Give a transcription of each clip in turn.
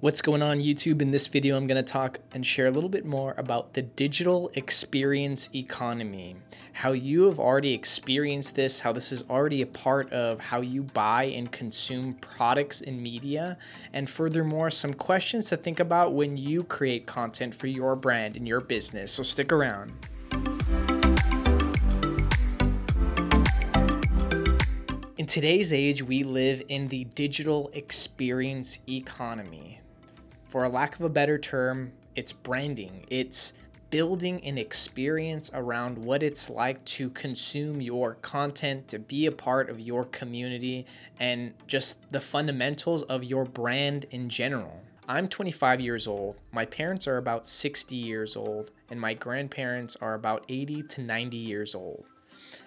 What's going on YouTube? In this video, I'm going to talk and share a little bit more about the digital experience economy, how you have already experienced this, how this is already a part of how you buy and consume products and media, and furthermore, some questions to think about when you create content for your brand and your business. So stick around. In today's age, we live in the digital experience economy. For a lack of a better term, it's branding. It's building an experience around what it's like to consume your content, to be a part of your community, and just the fundamentals of your brand in general. I'm 25 years old, my parents are about 60 years old, and my grandparents are about 80 to 90 years old.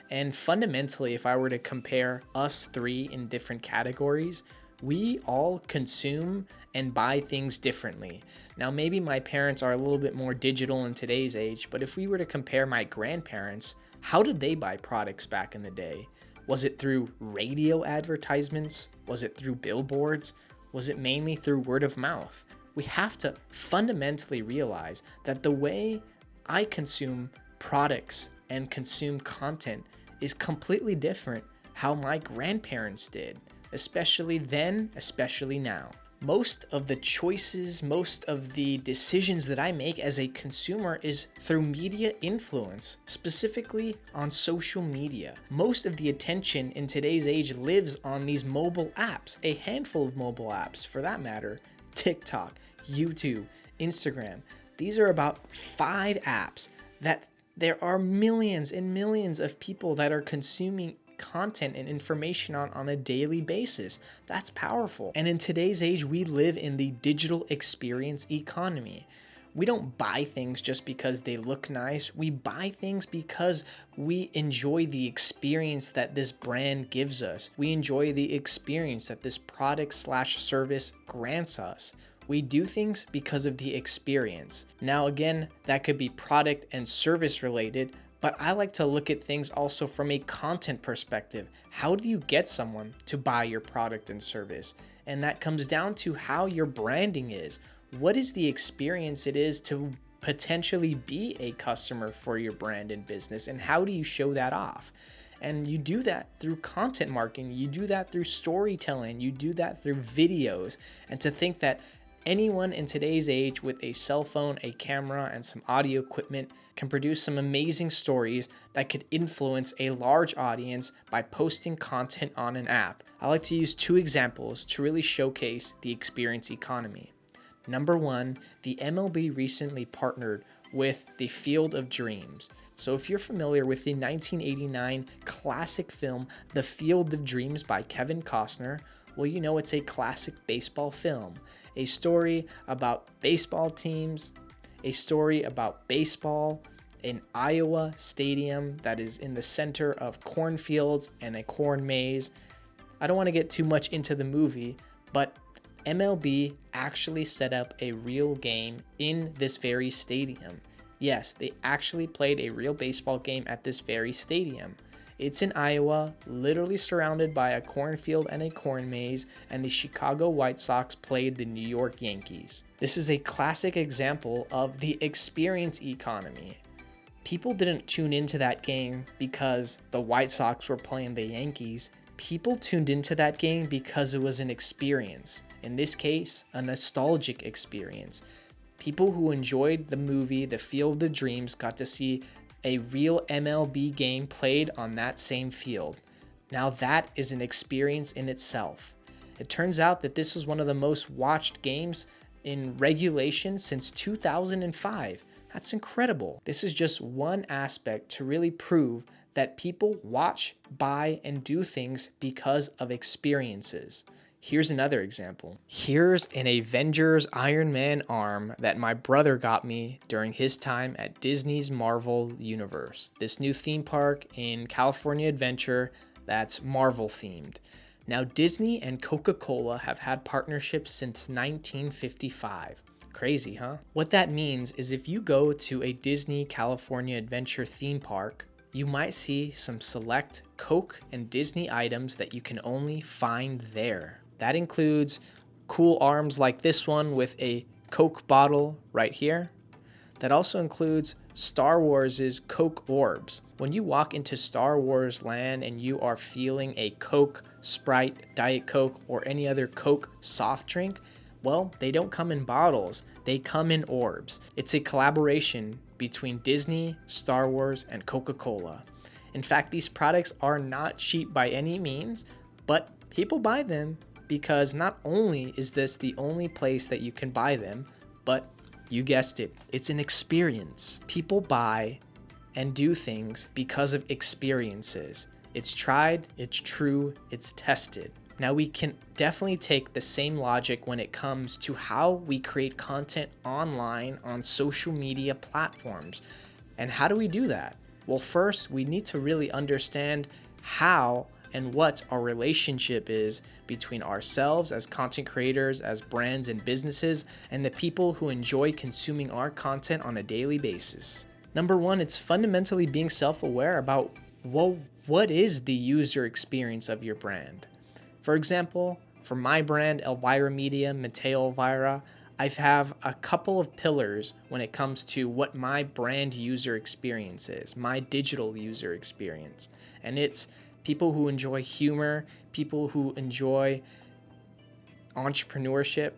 And fundamentally, if I were to compare us three in different categories, we all consume and buy things differently. Now, maybe my parents are a little bit more digital in today's age, but if we were to compare my grandparents, how did they buy products back in the day? Was it through radio advertisements? Was it through billboards? Was it mainly through word of mouth? We have to fundamentally realize that the way I consume products and consume content is completely different how my grandparents did, especially then, especially now. Most of the choices, most of the decisions that I make as a consumer is through media influence, specifically on social media. Most of the attention in today's age lives on these mobile apps, a handful of mobile apps for that matter, TikTok, YouTube, Instagram. These are about 5 apps that there are millions and millions of people that are consuming content and information on a daily basis. That's powerful. And in today's age, we live in the digital experience economy. We don't buy things just because they look nice. We buy things because we enjoy the experience that this brand gives us. We enjoy the experience that this product/service grants us. We do things because of the experience. Now, again, that could be product and service related, but I like to look at things also from a content perspective. How do you get someone to buy your product and service? And that comes down to how your branding is. What is the experience it is to potentially be a customer for your brand and business? And how do you show that off? And you do that through content marketing. You do that through storytelling. You do that through videos. And to think that anyone in today's age with a cell phone, a camera, and some audio equipment can produce some amazing stories that could influence a large audience by posting content on an app. I like to use 2 examples to really showcase the experience economy. Number 1, the MLB recently partnered with the Field of Dreams. So if you're familiar with the 1989 classic film, The Field of Dreams by Kevin Costner, well, you know it's a classic baseball film, a story about baseball teams, a story about baseball, an Iowa stadium that is in the center of cornfields and a corn maze. I don't want to get too much into the movie, but MLB actually set up a real game in this very stadium. Yes, they actually played a real baseball game at this very stadium. It's in Iowa, literally surrounded by a cornfield and a corn maze, and the Chicago White Sox played the New York Yankees. This is a classic example of the experience economy. People didn't tune into that game because the White Sox were playing the Yankees. People tuned into that game because it was an experience. In this case, a nostalgic experience. People who enjoyed the movie The Field of Dreams got to see a real MLB game played on that same field. Now that is an experience in itself. It turns out that this is one of the most watched games in regulation since 2005. That's incredible. This is just one aspect to really prove that people watch, buy, and do things because of experiences. Here's another example. Here's an Avengers Iron Man arm that my brother got me during his time at Disney's Marvel Universe, this new theme park in California Adventure that's Marvel themed. Now, Disney and Coca-Cola have had partnerships since 1955. Crazy, huh? What that means is if you go to a Disney California Adventure theme park, you might see some select Coke and Disney items that you can only find there. That includes cool arms like this one with a Coke bottle right here. That also includes Star Wars' Coke orbs. When you walk into Star Wars land and you are feeling a Coke, Sprite, Diet Coke, or any other Coke soft drink, well, they don't come in bottles, they come in orbs. It's a collaboration between Disney, Star Wars, and Coca-Cola. In fact, these products are not cheap by any means, but people buy them because not only is this the only place that you can buy them, but you guessed it, it's an experience. People buy and do things because of experiences. It's tried, it's true, it's tested. Now we can definitely take the same logic when it comes to how we create content online on social media platforms. And how do we do that? Well, first, we need to really understand how and what our relationship is between ourselves as content creators, as brands and businesses, and the people who enjoy consuming our content on a daily basis. Number one, it's fundamentally being self-aware about, well, what is the user experience of your brand? For example, for my brand, Elvira Media, Mateo Elvira, I have a couple of pillars when it comes to what my brand user experience is, my digital user experience. And it's people who enjoy humor, people who enjoy entrepreneurship,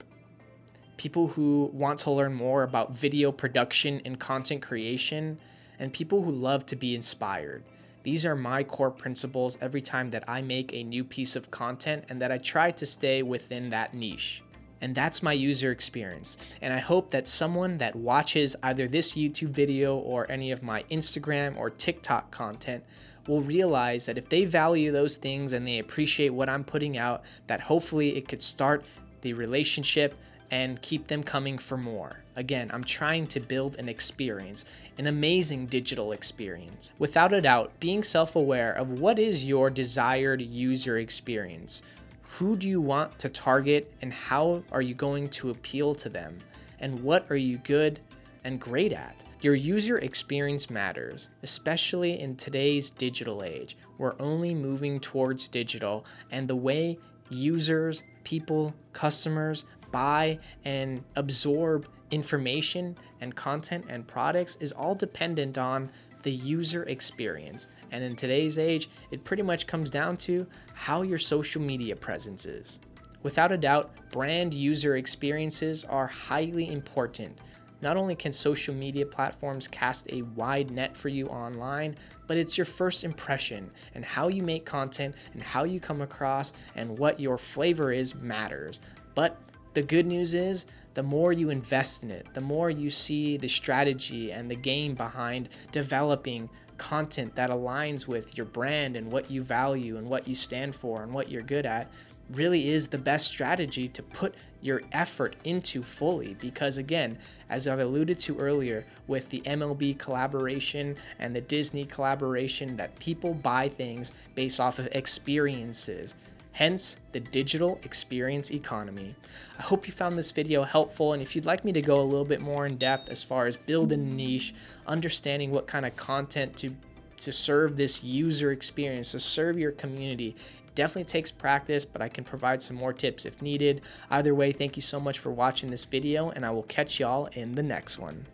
people who want to learn more about video production and content creation, and people who love to be inspired. These are my core principles every time that I make a new piece of content, and that I try to stay within that niche. And that's my user experience. And I hope that someone that watches either this YouTube video or any of my Instagram or TikTok content will realize that if they value those things and they appreciate what I'm putting out, that hopefully it could start the relationship and keep them coming for more. Again, I'm trying to build an experience, an amazing digital experience. Without a doubt, being self-aware of what is your desired user experience. Who do you want to target and how are you going to appeal to them? And what are you good and great at? Your user experience matters, especially in today's digital age. We're only moving towards digital, and the way users, people, customers buy and absorb information and content and products is all dependent on the user experience. And in today's age, it pretty much comes down to how your social media presence is. Without a doubt, brand user experiences are highly important. Not only can social media platforms cast a wide net for you online, but it's your first impression, and how you make content and how you come across and what your flavor is matters. But the good news is, the more you invest in it, the more you see the strategy and the game behind developing content that aligns with your brand and what you value and what you stand for and what you're good at, really is the best strategy to put your effort into fully. Because again, as I've alluded to earlier with the MLB collaboration and the Disney collaboration, that people buy things based off of experiences. Hence the digital experience economy. I hope you found this video helpful, and if you'd like me to go a little bit more in depth as far as building a niche, understanding what kind of content to serve this user experience, to serve your community, definitely takes practice, but I can provide some more tips if needed. Either way, thank you so much for watching this video, and I will catch y'all in the next one.